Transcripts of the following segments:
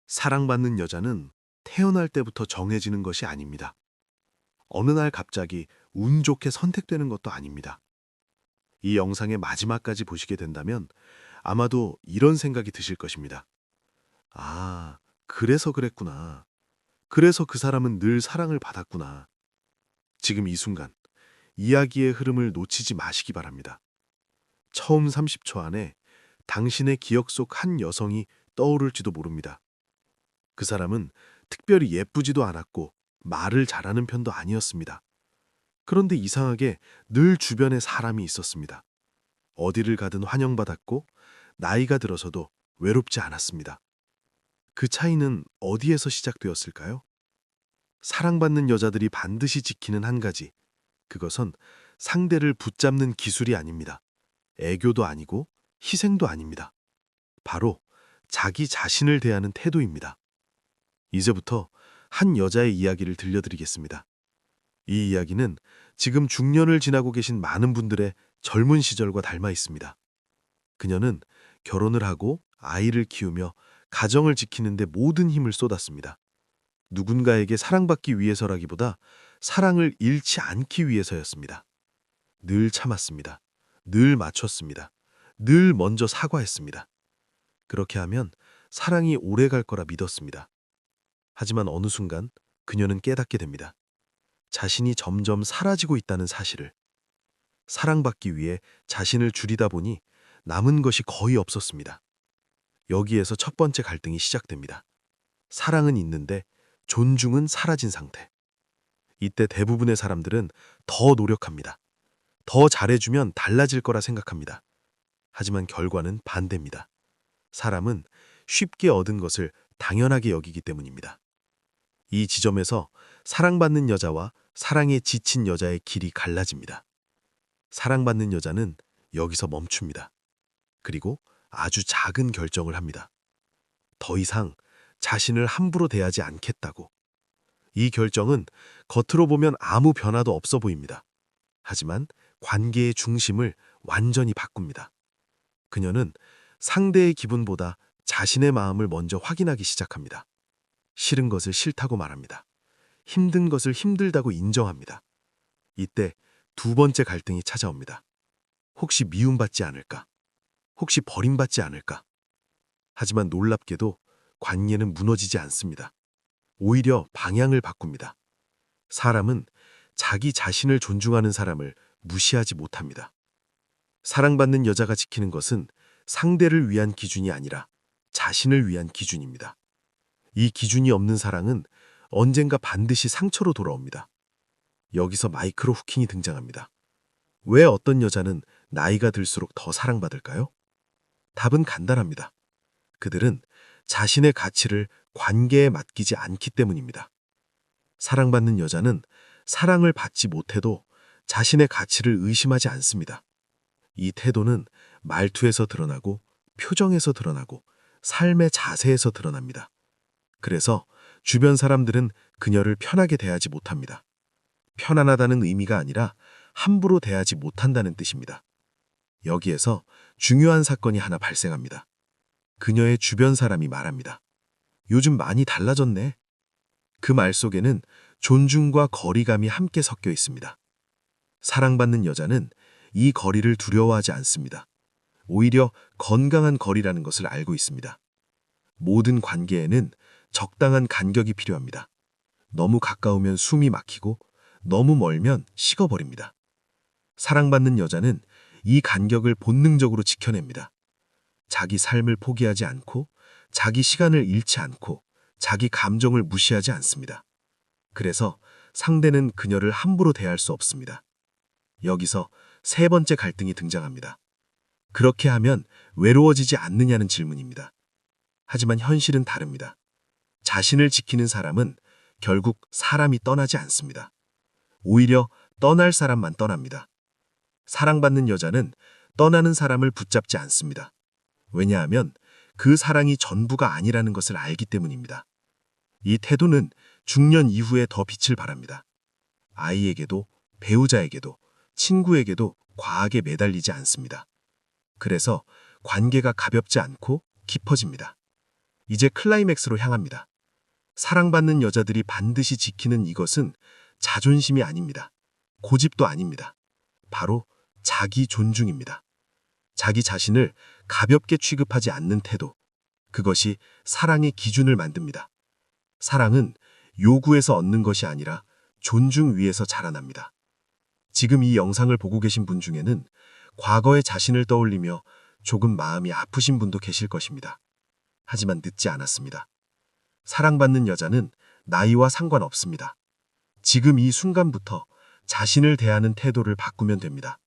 사랑받는 여자는 태어날 때부터 정해지는 것이 아닙니다. 어느 날 갑자기 운 좋게 선택되는 것도 아닙니다. 이 영상의 마지막까지 보시게 된다면 아마도 이런 생각이 드실 것입니다. 아, 그래서 그랬구나. 그래서 그 사람은 늘 사랑을 받았구나. 지금 이 순간, 이야기의 흐름을 놓치지 마시기 바랍니다. 처음 30초 안에 당신의 기억 속 한 여성이 떠오를지도 모릅니다. 그 사람은 특별히 예쁘지도 않았고 말을 잘하는 편도 아니었습니다. 그런데 이상하게 늘 주변에 사람이 있었습니다. 어디를 가든 환영받았고 나이가 들어서도 외롭지 않았습니다. 그 차이는 어디에서 시작되었을까요? 사랑받는 여자들이 반드시 지키는 한 가지, 그것은 상대를 붙잡는 기술이 아닙니다. 애교도 아니고 희생도 아닙니다. 바로 자기 자신을 대하는 태도입니다. 이제부터 한 여자의 이야기를 들려드리겠습니다. 이 이야기는 지금 중년을 지나고 계신 많은 분들의 젊은 시절과 닮아 있습니다. 그녀는 결혼을 하고 아이를 키우며 가정을 지키는데 모든 힘을 쏟았습니다. 누군가에게 사랑받기 위해서라기보다 사랑을 잃지 않기 위해서였습니다. 늘 참았습니다. 늘 맞췄습니다. 늘 먼저 사과했습니다. 그렇게 하면 사랑이 오래 갈 거라 믿었습니다. 하지만 어느 순간 그녀는 깨닫게 됩니다. 자신이 점점 사라지고 있다는 사실을. 사랑받기 위해 자신을 줄이다 보니 남은 것이 거의 없었습니다. 여기에서 첫 번째 갈등이 시작됩니다. 사랑은 있는데 존중은 사라진 상태. 이때 대부분의 사람들은 더 노력합니다. 더 잘해주면 달라질 거라 생각합니다. 하지만 결과는 반대입니다. 사람은 쉽게 얻은 것을 당연하게 여기기 때문입니다. 이 지점에서 사랑받는 여자와 사랑에 지친 여자의 길이 갈라집니다. 사랑받는 여자는 여기서 멈춥니다. 그리고 아주 작은 결정을 합니다. 더 이상 자신을 함부로 대하지 않겠다고. 이 결정은 겉으로 보면 아무 변화도 없어 보입니다. 하지만 관계의 중심을 완전히 바꿉니다. 그녀는 상대의 기분보다 자신의 마음을 먼저 확인하기 시작합니다. 싫은 것을 싫다고 말합니다. 힘든 것을 힘들다고 인정합니다. 이때 두 번째 갈등이 찾아옵니다. 혹시 미움받지 않을까? 혹시 버림받지 않을까? 하지만 놀랍게도 관계는 무너지지 않습니다. 오히려 방향을 바꿉니다. 사람은 자기 자신을 존중하는 사람을 무시하지 못합니다. 사랑받는 여자가 지키는 것은 상대를 위한 기준이 아니라 자신을 위한 기준입니다. 이 기준이 없는 사랑은 언젠가 반드시 상처로 돌아옵니다. 여기서 마이크로 후킹이 등장합니다. 왜 어떤 여자는 나이가 들수록 더 사랑받을까요? 답은 간단합니다. 그들은 자신의 가치를 관계에 맡기지 않기 때문입니다. 사랑받는 여자는 사랑을 받지 못해도 자신의 가치를 의심하지 않습니다. 이 태도는 말투에서 드러나고 표정에서 드러나고 삶의 자세에서 드러납니다. 그래서 주변 사람들은 그녀를 편하게 대하지 못합니다. 편안하다는 의미가 아니라 함부로 대하지 못한다는 뜻입니다. 여기에서 중요한 사건이 하나 발생합니다. 그녀의 주변 사람이 말합니다. 요즘 많이 달라졌네. 그 말 속에는 존중과 거리감이 함께 섞여 있습니다. 사랑받는 여자는 이 거리를 두려워하지 않습니다. 오히려 건강한 거리라는 것을 알고 있습니다. 모든 관계에는 적당한 간격이 필요합니다. 너무 가까우면 숨이 막히고 너무 멀면 식어버립니다. 사랑받는 여자는 이 간격을 본능적으로 지켜냅니다. 자기 삶을 포기하지 않고 자기 시간을 잃지 않고 자기 감정을 무시하지 않습니다. 그래서 상대는 그녀를 함부로 대할 수 없습니다. 여기서 세 번째 갈등이 등장합니다. 그렇게 하면 외로워지지 않느냐는 질문입니다. 하지만 현실은 다릅니다. 자신을 지키는 사람은 결국 사람이 떠나지 않습니다. 오히려 떠날 사람만 떠납니다. 사랑받는 여자는 떠나는 사람을 붙잡지 않습니다. 왜냐하면 그 사랑이 전부가 아니라는 것을 알기 때문입니다. 이 태도는 중년 이후에 더 빛을 발합니다. 아이에게도 배우자에게도 친구에게도 과하게 매달리지 않습니다. 그래서 관계가 가볍지 않고 깊어집니다. 이제 클라이맥스로 향합니다. 사랑받는 여자들이 반드시 지키는 이것은 자존심이 아닙니다. 고집도 아닙니다. 바로 자기 존중입니다. 자기 자신을 가볍게 취급하지 않는 태도. 그것이 사랑의 기준을 만듭니다. 사랑은 요구에서 얻는 것이 아니라 존중 위에서 자라납니다. 지금 이 영상을 보고 계신 분 중에는 과거의 자신을 떠올리며 조금 마음이 아프신 분도 계실 것입니다. 하지만 늦지 않았습니다. 사랑받는 여자는 나이와 상관없습니다. 지금 이 순간부터 자신을 대하는 태도를 바꾸면 됩니다.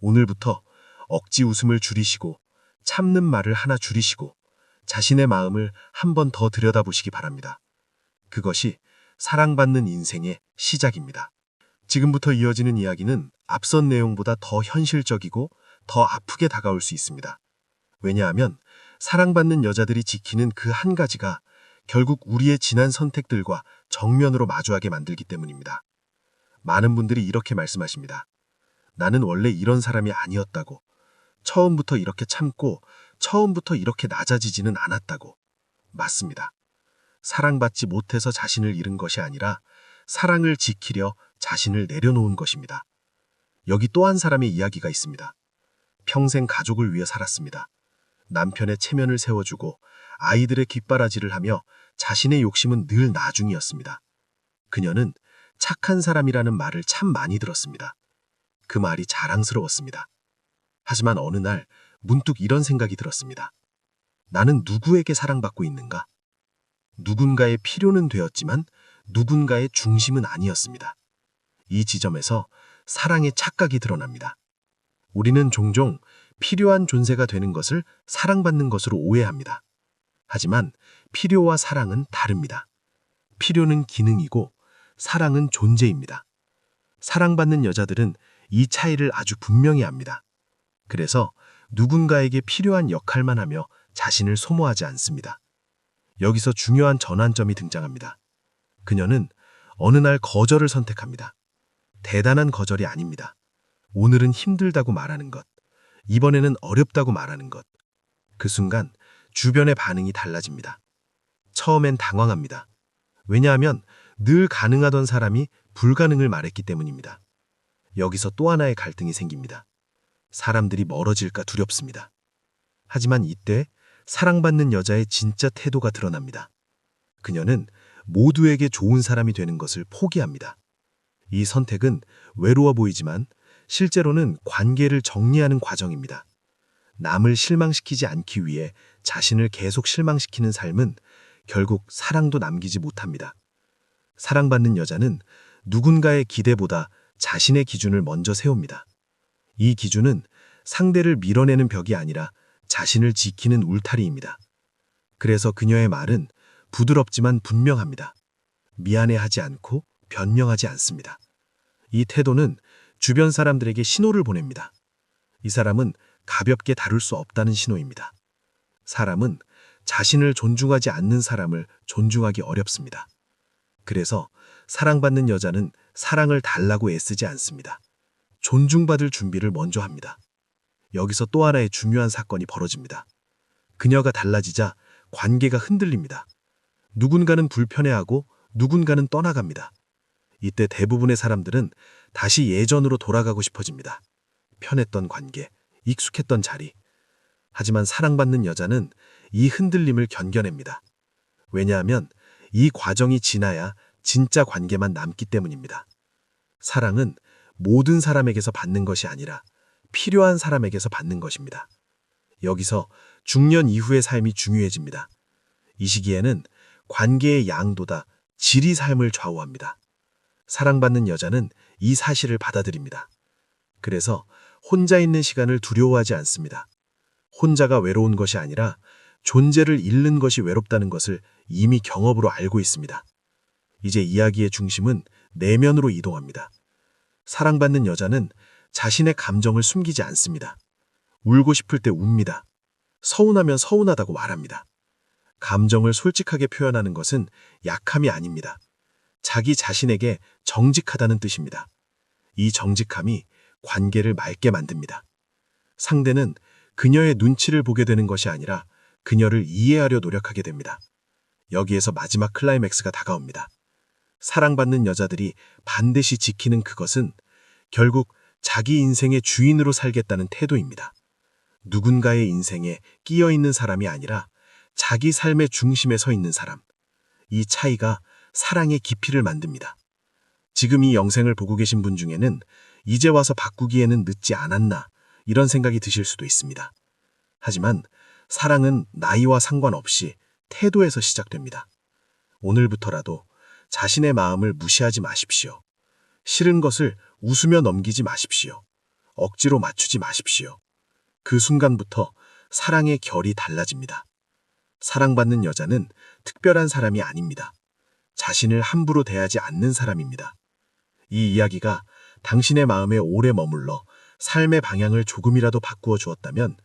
오늘부터 억지 웃음을 줄이시고 참는 말을 하나 줄이시고 자신의 마음을 한 번 더 들여다보시기 바랍니다. 그것이 사랑받는 인생의 시작입니다. 지금부터 이어지는 이야기는 앞선 내용보다 더 현실적이고 더 아프게 다가올 수 있습니다. 왜냐하면 사랑받는 여자들이 지키는 그 한 가지가 결국 우리의 지난 선택들과 정면으로 마주하게 만들기 때문입니다. 많은 분들이 이렇게 말씀하십니다. 나는 원래 이런 사람이 아니었다고. 처음부터 이렇게 참고 처음부터 이렇게 낮아지지는 않았다고. 맞습니다. 사랑받지 못해서 자신을 잃은 것이 아니라 사랑을 지키려 자신을 내려놓은 것입니다. 여기 또 한 사람의 이야기가 있습니다. 평생 가족을 위해 살았습니다. 남편의 체면을 세워주고 아이들의 뒷바라지를 하며 자신의 욕심은 늘 나중이었습니다. 그녀는 착한 사람이라는 말을 참 많이 들었습니다. 그 말이 자랑스러웠습니다. 하지만 어느 날 문득 이런 생각이 들었습니다. 나는 누구에게 사랑받고 있는가? 누군가의 필요는 되었지만 누군가의 중심은 아니었습니다. 이 지점에서 사랑의 착각이 드러납니다. 우리는 종종 필요한 존재가 되는 것을 사랑받는 것으로 오해합니다. 하지만 필요와 사랑은 다릅니다. 필요는 기능이고 사랑은 존재입니다. 사랑받는 여자들은 이 차이를 아주 분명히 압니다. 그래서 누군가에게 필요한 역할만 하며 자신을 소모하지 않습니다. 여기서 중요한 전환점이 등장합니다. 그녀는 어느 날 거절을 선택합니다. 대단한 거절이 아닙니다. 오늘은 힘들다고 말하는 것, 이번에는 어렵다고 말하는 것. 그 순간 주변의 반응이 달라집니다. 처음엔 당황합니다. 왜냐하면 늘 가능하던 사람이 불가능을 말했기 때문입니다. 여기서 또 하나의 갈등이 생깁니다. 사람들이 멀어질까 두렵습니다. 하지만 이때 사랑받는 여자의 진짜 태도가 드러납니다. 그녀는 모두에게 좋은 사람이 되는 것을 포기합니다. 이 선택은 외로워 보이지만 실제로는 관계를 정리하는 과정입니다. 남을 실망시키지 않기 위해 자신을 계속 실망시키는 삶은 결국 사랑도 남기지 못합니다. 사랑받는 여자는 누군가의 기대보다 자신의 기준을 먼저 세웁니다. 이 기준은 상대를 밀어내는 벽이 아니라 자신을 지키는 울타리입니다. 그래서 그녀의 말은 부드럽지만 분명합니다. 미안해하지 않고 변명하지 않습니다. 이 태도는 주변 사람들에게 신호를 보냅니다. 이 사람은 가볍게 다룰 수 없다는 신호입니다. 사람은 자신을 존중하지 않는 사람을 존중하기 어렵습니다. 그래서 사랑받는 여자는 사랑을 달라고 애쓰지 않습니다. 존중받을 준비를 먼저 합니다. 여기서 또 하나의 중요한 사건이 벌어집니다. 그녀가 달라지자 관계가 흔들립니다. 누군가는 불편해하고 누군가는 떠나갑니다. 이때 대부분의 사람들은 다시 예전으로 돌아가고 싶어집니다. 편했던 관계, 익숙했던 자리. 하지만 사랑받는 여자는 이 흔들림을 견뎌냅니다. 왜냐하면 이 과정이 지나야 진짜 관계만 남기 때문입니다. 사랑은 모든 사람에게서 받는 것이 아니라 필요한 사람에게서 받는 것입니다. 여기서 중년 이후의 삶이 중요해집니다. 이 시기에는 관계의 양도다 질이 삶을 좌우합니다. 사랑받는 여자는 이 사실을 받아들입니다. 그래서 혼자 있는 시간을 두려워하지 않습니다. 혼자가 외로운 것이 아니라 존재를 잃는 것이 외롭다는 것을 이미 경험으로 알고 있습니다. 이제 이야기의 중심은 내면으로 이동합니다. 사랑받는 여자는 자신의 감정을 숨기지 않습니다. 울고 싶을 때 웁니다. 서운하면 서운하다고 말합니다. 감정을 솔직하게 표현하는 것은 약함이 아닙니다. 자기 자신에게 정직하다는 뜻입니다. 이 정직함이 관계를 맑게 만듭니다. 상대는 그녀의 눈치를 보게 되는 것이 아니라 그녀를 이해하려 노력하게 됩니다. 여기에서 마지막 클라이맥스가 다가옵니다. 사랑받는 여자들이 반드시 지키는 그것은 결국 자기 인생의 주인으로 살겠다는 태도입니다. 누군가의 인생에 끼어 있는 사람이 아니라 자기 삶의 중심에 서 있는 사람. 이 차이가 사랑의 깊이를 만듭니다. 지금 이 영상을 보고 계신 분 중에는 이제 와서 바꾸기에는 늦지 않았나 이런 생각이 드실 수도 있습니다. 하지만 사랑은 나이와 상관없이 태도에서 시작됩니다. 오늘부터라도 자신의 마음을 무시하지 마십시오. 싫은 것을 웃으며 넘기지 마십시오. 억지로 맞추지 마십시오. 그 순간부터 사랑의 결이 달라집니다. 사랑받는 여자는 특별한 사람이 아닙니다. 자신을 함부로 대하지 않는 사람입니다. 이 이야기가 당신의 마음에 오래 머물러 삶의 방향을 조금이라도 바꾸어 주었다면